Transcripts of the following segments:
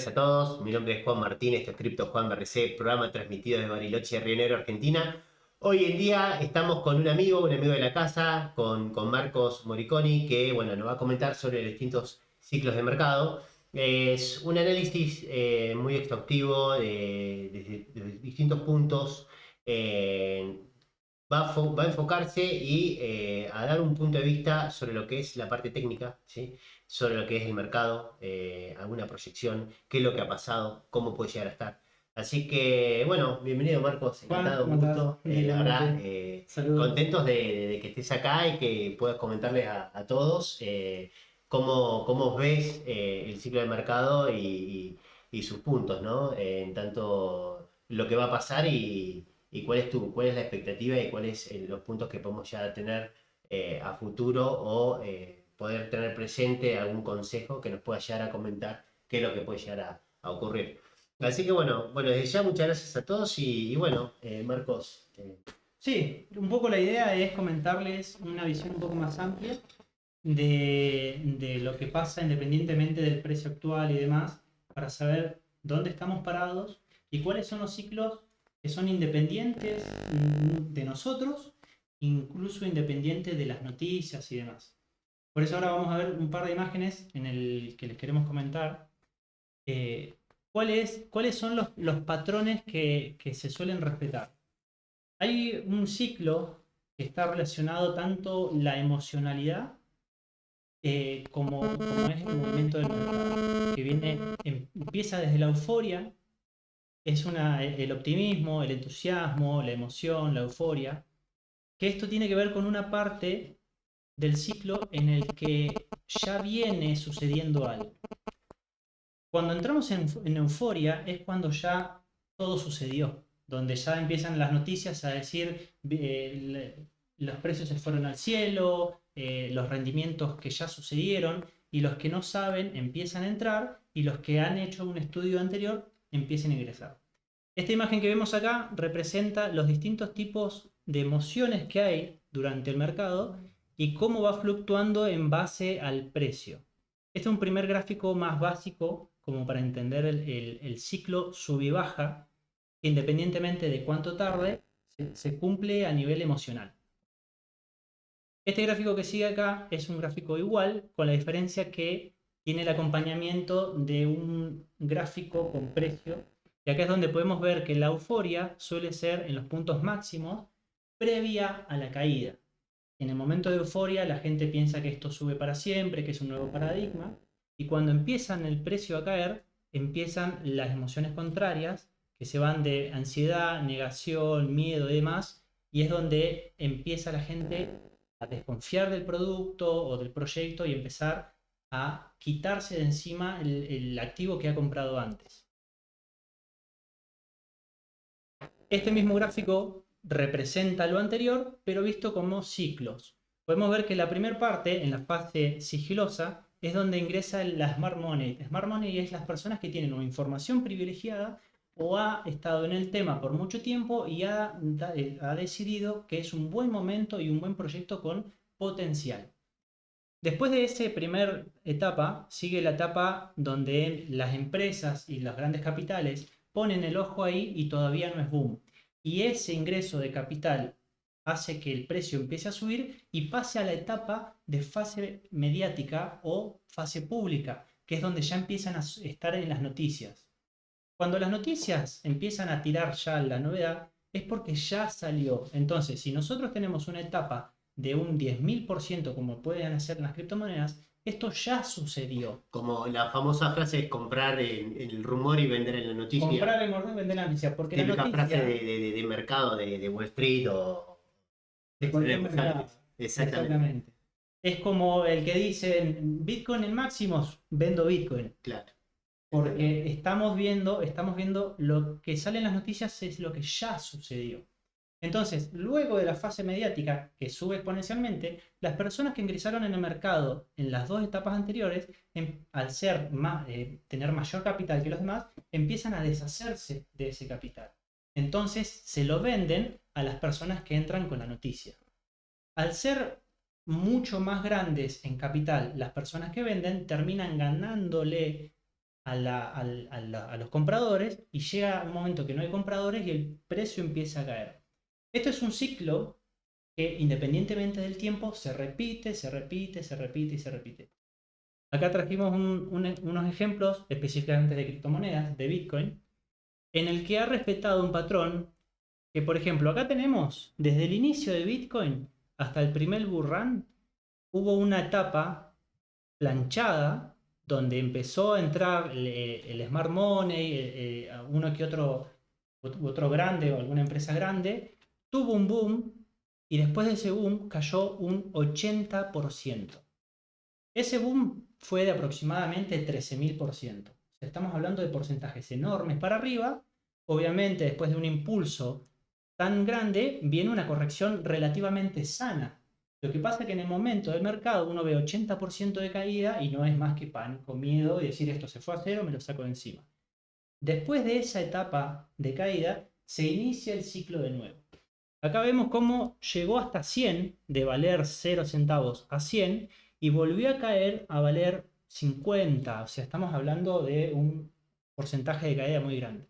tardes a todos. Mi nombre es Juan Martín, esto es Cripto Juan BRC, programa transmitido desde Bariloche, Río Negro, Argentina. Hoy en día estamos con un amigo de la casa, con Marcos Moriconi, que bueno, nos va a comentar sobre los distintos ciclos de mercado. Es un análisis muy exhaustivo de distintos puntos. eh, va a enfocarse y a dar un punto de vista sobre lo que es la parte técnica, ¿sí? Sobre lo que es el mercado, alguna proyección, qué es lo que ha pasado, cómo puede llegar a estar. Así que, bueno, bienvenido Marcos, Juan, encantado, un ¿cómo estás? gusto. Bien, La verdad, igualmente. Saludos. contentos de que estés acá y que puedas comentarles a todos cómo ves el ciclo de mercado y sus puntos, ¿no? En tanto lo que va a pasar y cuál es la expectativa y cuáles los puntos que podemos ya tener a futuro o poder tener presente algún consejo que nos pueda llegar a comentar qué es lo que puede llegar a ocurrir. Así que bueno, desde ya muchas gracias a todos y bueno, Marcos. Sí, un poco la idea es comentarles una visión un poco más amplia de lo que pasa independientemente del precio actual y demás, para saber dónde estamos parados y cuáles son los ciclos que son independientes de nosotros, incluso independientes de las noticias y demás. Por eso ahora vamos a ver un par de imágenes en el que les queremos comentar. eh, ¿Cuáles son los patrones que se suelen respetar? Hay un ciclo que está relacionado tanto la emocionalidad como es el movimiento del mercado, que empieza desde la euforia, es el optimismo, el entusiasmo, la emoción, la euforia, que esto tiene que ver con una parte del ciclo en el que ya viene sucediendo algo. Cuando entramos en euforia es cuando ya todo sucedió, donde ya empiezan las noticias a decir los precios se fueron al cielo, los rendimientos que ya sucedieron, y los que no saben empiezan a entrar y los que han hecho un estudio anterior empiezan a ingresar. Esta imagen que vemos acá representa los distintos tipos de emociones que hay durante el mercado y cómo va fluctuando en base al precio. Este es un primer gráfico más básico como para entender el ciclo sub y baja, que independientemente de cuánto tarde, se cumple a nivel emocional. Este gráfico que sigue acá es un gráfico igual, con la diferencia que tiene el acompañamiento de un gráfico con precio. Y acá es donde podemos ver que la euforia suele ser en los puntos máximos previa a la caída. En el momento de euforia la gente piensa que esto sube para siempre, que es un nuevo paradigma, y cuando empiezan el precio a caer, empiezan las emociones contrarias, que se van de ansiedad, negación, miedo y demás, y es donde empieza la gente a desconfiar del producto o del proyecto y empezar a quitarse de encima el activo que ha comprado antes. Este mismo gráfico representa lo anterior, pero visto como ciclos. Podemos ver que la primera parte, en la fase sigilosa, es donde ingresa la Smart Money. Smart Money es las personas que tienen una información privilegiada o ha estado en el tema por mucho tiempo y ha decidido que es un buen momento y un buen proyecto con potencial. Después de esa primera etapa, sigue la etapa donde las empresas y los grandes capitales ponen el ojo ahí y todavía no es boom. Y ese ingreso de capital hace que el precio empiece a subir y pase a la etapa de fase mediática o fase pública, que es donde ya empiezan a estar en las noticias. Cuando las noticias empiezan a tirar ya la novedad, es porque ya salió. Entonces, si nosotros tenemos una etapa de un 10.000%, como pueden hacer las criptomonedas, esto ya sucedió. Como la famosa frase es comprar en el rumor y vender en la noticia. Comprar el morro y vender la noticia, porque la Típica frase noticia de mercado de Wall Street o de de cualquier mercado, empresarios. Exactamente, exactamente. Es como el que dice Bitcoin en máximos, vendo Bitcoin. claro. Porque estamos viendo lo que sale en las noticias es lo que ya sucedió. Entonces, luego de la fase mediática que sube exponencialmente, las personas que ingresaron en el mercado en las dos etapas anteriores, al tener mayor capital que los demás, empiezan a deshacerse de ese capital. Entonces, se lo venden a las personas que entran con la noticia. Al ser mucho más grandes en capital, las personas que venden terminan ganándole a los compradores y llega un momento que no hay compradores y el precio empieza a caer. Esto es un ciclo que independientemente del tiempo se repite, se repite, se repite y se repite. Acá trajimos unos ejemplos específicamente de criptomonedas, de Bitcoin, en el que ha respetado un patrón que, por ejemplo, acá tenemos desde el inicio de Bitcoin hasta el primer bull run, hubo una etapa planchada donde empezó a entrar el smart money, uno que otro grande o alguna empresa grande, tuvo un boom y después de ese boom cayó un 80%. Ese boom fue de aproximadamente 13.000%. Estamos hablando de porcentajes enormes para arriba. Obviamente, después de un impulso tan grande, viene una corrección relativamente sana. Lo que pasa es que en el momento del mercado uno ve 80% de caída y no es más que pánico, miedo y decir esto se fue a cero, me lo saco de encima. Después de esa etapa de caída, se inicia el ciclo de nuevo. Acá vemos cómo llegó hasta 100, de valer 0 centavos a 100, y volvió a caer a valer 50. O sea, estamos hablando de un porcentaje de caída muy grande.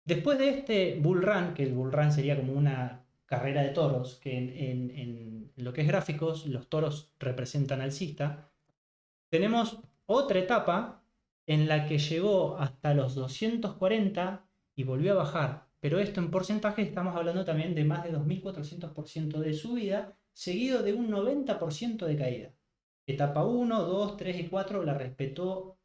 Después de este bull run, que el bull run sería como una carrera de toros, que en lo que es gráficos, los toros representan alcista, tenemos otra etapa en la que llegó hasta los 240 y volvió a bajar. Pero esto en porcentaje estamos hablando también de más de 2.400% de subida, seguido de un 90% de caída. Etapa 1, 2, 3 y 4 la respetó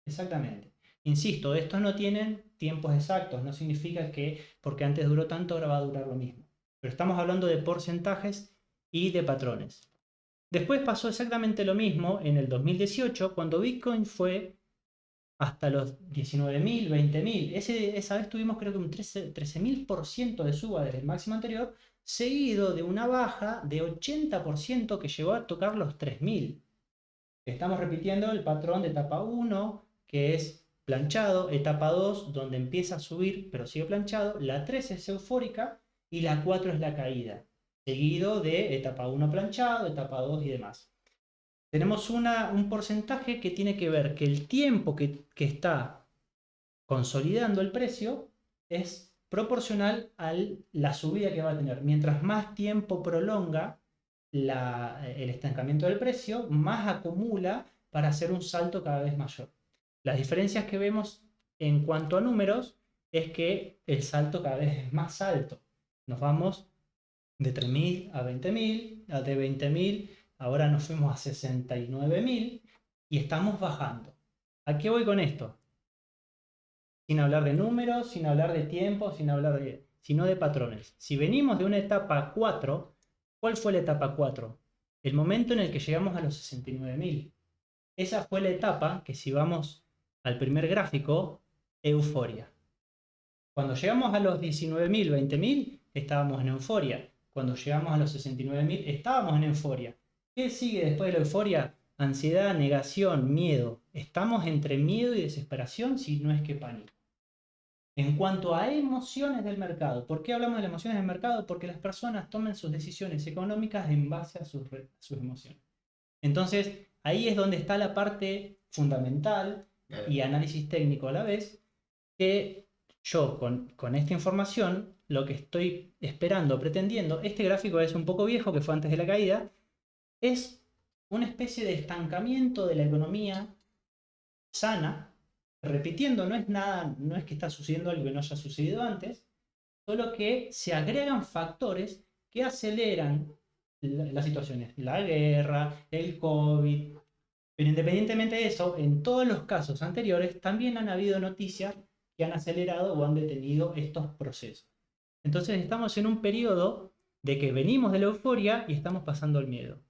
exactamente. Insisto, estos no tienen tiempos exactos, no significa que porque antes duró tanto ahora va a durar lo mismo. Pero estamos hablando de porcentajes y de patrones. Después pasó exactamente lo mismo en el 2018 cuando Bitcoin fue hasta los 19.000, 20.000. Esa vez tuvimos creo que un 13.000% de suba desde el máximo anterior, seguido de una baja de 80% que llegó a tocar los 3.000. Estamos repitiendo el patrón de etapa 1, que es planchado, etapa 2, donde empieza a subir pero sigue planchado, la 3 es eufórica y la 4 es la caída, seguido de etapa 1 planchado, etapa 2 y demás. Tenemos un porcentaje que tiene que ver que el tiempo que está consolidando el precio es proporcional a la subida que va a tener. Mientras más tiempo prolonga el estancamiento del precio, más acumula para hacer un salto cada vez mayor. Las diferencias que vemos en cuanto a números es que el salto cada vez es más alto. Nos vamos de 3.000 a 20.000, de 20.000 ahora nos fuimos a 69.000 y estamos bajando. ¿A qué voy con esto? Sin hablar de números, sin hablar de tiempo, sino de patrones. Si venimos de una etapa 4, ¿cuál fue la etapa 4? El momento en el que llegamos a los 69.000. Esa fue la etapa que, si vamos al primer gráfico, euforia. Cuando llegamos a los 19.000, 20.000, estábamos en euforia. Cuando llegamos a los 69.000, estábamos en euforia. ¿Qué sigue después de la euforia? Ansiedad, negación, miedo. Estamos entre miedo y desesperación, si no es que pánico. En cuanto a emociones del mercado, ¿por qué hablamos de las emociones del mercado? Porque las personas toman sus decisiones económicas en base a sus emociones. Entonces, ahí es donde está la parte fundamental y análisis técnico a la vez, que yo con esta información, lo que estoy esperando, pretendiendo, este gráfico es un poco viejo, que fue antes de la caída, es una especie de estancamiento de la economía sana. Repitiendo, no es que está sucediendo algo que no haya sucedido antes, solo que se agregan factores que aceleran las situaciones, la guerra, el COVID. Pero independientemente de eso, en todos los casos anteriores también han habido noticias que han acelerado o han detenido estos procesos. Entonces estamos en un periodo de que venimos de la euforia y estamos pasando al miedo.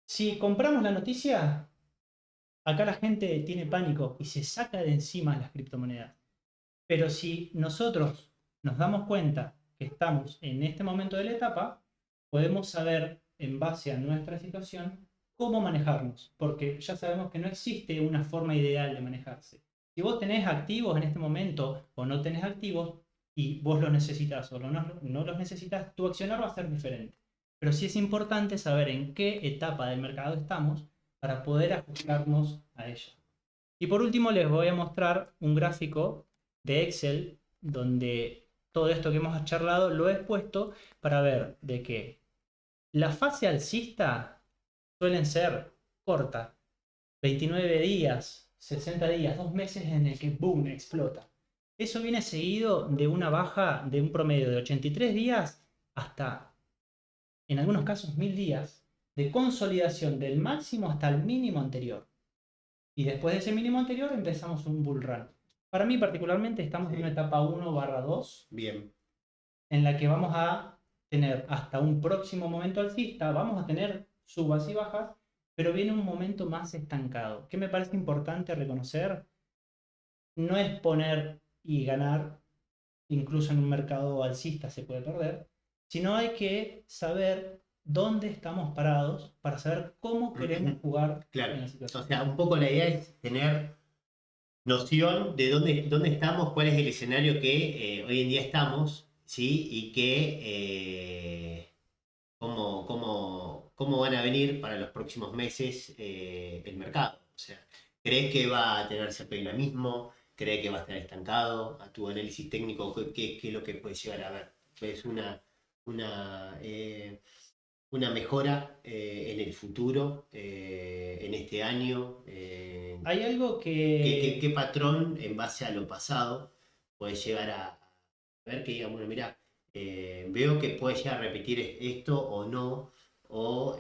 Si compramos la noticia, acá la gente tiene pánico y se saca de encima las criptomonedas. Pero si nosotros nos damos cuenta que estamos en este momento de la etapa, podemos saber, en base a nuestra situación, cómo manejarnos. Porque ya sabemos que no existe una forma ideal de manejarse. Si vos tenés activos en este momento o no tenés activos y vos los necesitas o no los necesitas, tu accionar va a ser diferente. Pero sí es importante saber en qué etapa del mercado estamos para poder ajustarnos a ella. Y por último les voy a mostrar un gráfico de Excel donde todo esto que hemos charlado lo he puesto para ver de que la fase alcista suelen ser corta, 29 días, 60 días, 2 meses en el que boom, explota. Eso viene seguido de una baja de un promedio de 83 días hasta, en algunos casos, 1000 días de consolidación del máximo hasta el mínimo anterior. Y después de ese mínimo anterior empezamos un bull run. Para mí particularmente estamos en una etapa 1/2. Bien. En la que vamos a tener hasta un próximo momento alcista, vamos a tener subas y bajas, pero viene un momento más estancado. ¿Qué me parece importante reconocer? No es poner y ganar, incluso en un mercado alcista se puede perder, sino hay que saber dónde estamos parados para saber cómo queremos jugar Claro. en la situación. O sea, un poco la idea es tener noción de dónde estamos, cuál es el escenario que hoy en día estamos, ¿sí? Y cómo van a venir para los próximos meses el mercado. O sea, ¿crees que va a tener cierto dinamismo? ¿Crees que va a estar estancado? A tu análisis técnico, ¿qué es lo que puedes llegar a ver? ¿Ves una mejora en el futuro, en este año? Hay algo ¿Qué patrón en base a lo pasado puedes llegar a ver que diga, bueno, mira, veo que puede llegar a repetir esto o no, o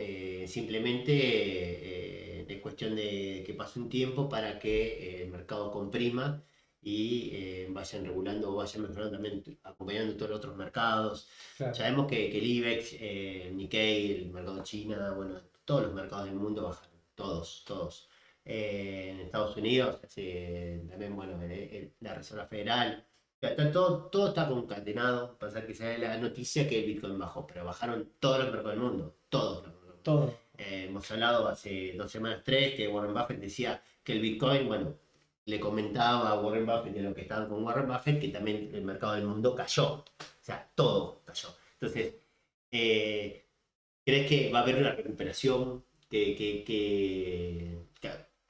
simplemente es cuestión de que pase un tiempo para que el mercado comprima y vayan regulando o vayan mejorando también, acompañando todos los otros mercados. Claro. Sabemos que el IBEX, el Nikkei, el mercado de China, bueno, todos los mercados del mundo bajan, todos. En Estados Unidos, también, bueno, la Reserva Federal, todo está concatenado. Pasa que sale la noticia que el Bitcoin bajó, pero bajaron todos los mercados del mundo, todos los mercados. todo. Hemos hablado hace 2 semanas, 3, que Warren Buffett decía que el Bitcoin, bueno, le comentaba a Warren Buffett de lo que estaban con Warren Buffett, que también el mercado del mundo cayó. O sea, todo cayó. Entonces, ¿crees que va a haber una recuperación?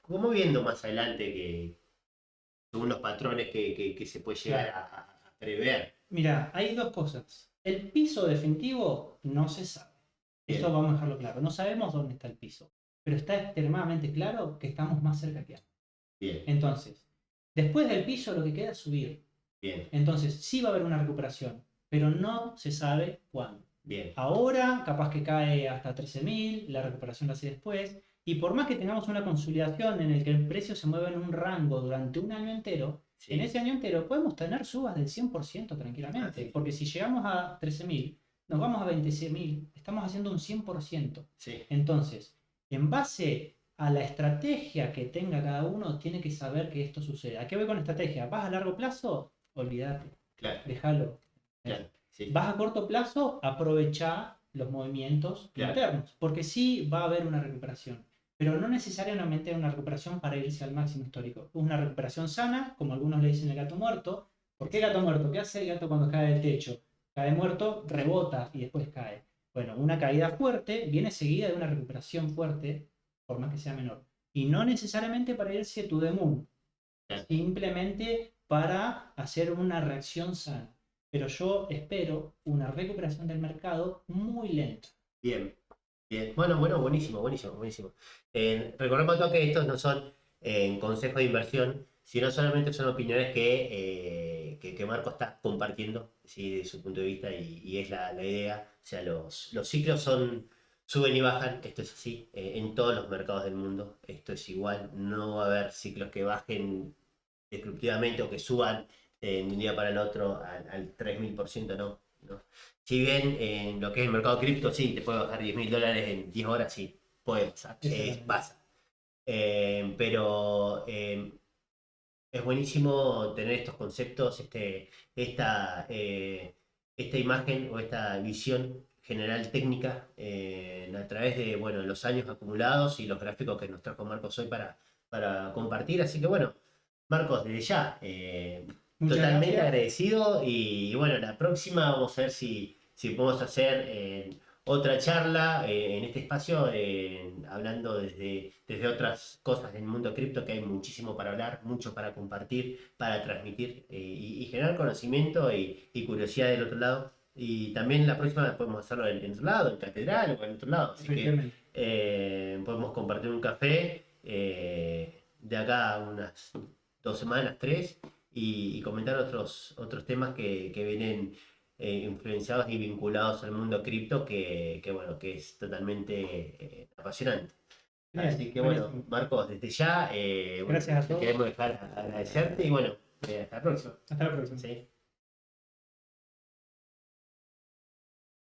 Como viendo más adelante que según los patrones que se puede llegar a prever. Mira, hay dos cosas. El piso definitivo no se sabe. Bien. Esto vamos a dejarlo claro. No sabemos dónde está el piso, pero está extremadamente claro que estamos más cerca que antes. Bien, Entonces, después del piso lo que queda es subir. bien, Entonces, sí va a haber una recuperación, pero no se sabe cuándo. bien. Ahora, capaz que cae hasta 13.000, la recuperación la hace después. Y por más que tengamos una consolidación en el que el precio se mueva en un rango durante un año entero, Sí. en ese año entero podemos tener subas del 100% tranquilamente. Sí. Porque si llegamos a 13.000, nos vamos a 26.000, estamos haciendo un 100%. Sí. Entonces, en base a la estrategia que tenga cada uno, tiene que saber que esto sucede. ¿A qué voy con estrategia? ¿Vas a largo plazo? Olvídate, Claro, déjalo. claro. Sí. Vas a corto plazo, aprovecha los movimientos Claro. internos, porque sí va a haber una recuperación, pero no necesariamente una recuperación para irse al máximo histórico. Una recuperación sana, como algunos le dicen el gato muerto. ¿Por qué gato muerto? ¿Qué hace el gato cuando cae del techo? Cae muerto, rebota y después cae. Bueno, una caída fuerte viene seguida de una recuperación fuerte, por más que sea menor. Y no necesariamente para irse to the moon, Claro. simplemente para hacer una reacción sana. Pero yo espero una recuperación del mercado muy lenta. Bien, bien. Bueno, buenísimo. Recordemos todo que estos no son consejos de inversión, sino solamente son opiniones que Marco está compartiendo, ¿sí? De su punto de vista y es la idea. O sea, los ciclos suben y bajan, esto es así, en todos los mercados del mundo, esto es igual, no va a haber ciclos que bajen disruptivamente o que suban de un día para el otro al 3000%, no. Si bien en lo que es el mercado cripto, sí, te puede bajar $10.000 en 10 horas, sí, puede pasar, pasa. Pero es buenísimo tener estos conceptos, esta imagen o esta visión general técnica a través de los años acumulados y los gráficos que nos trajo Marcos hoy para compartir. Así que bueno, Marcos, desde ya, totalmente agradecido y bueno, la próxima vamos a ver si podemos hacer otra charla en este espacio, hablando desde otras cosas del mundo cripto, que hay muchísimo para hablar, mucho para compartir, para transmitir y generar conocimiento y curiosidad del otro lado. Y también la próxima podemos hacerlo en otro lado, en catedral o en otro lado. Así que podemos compartir un café de acá a unas 2 semanas, 3, y comentar otros temas que vienen influenciados y vinculados al mundo cripto bueno, que es totalmente apasionante. Bien, Así que bueno, buenísimo. Marcos, desde ya, Gracias a todos. queremos dejar agradecerte y bueno, hasta la próxima. Hasta la próxima. ¿Sí?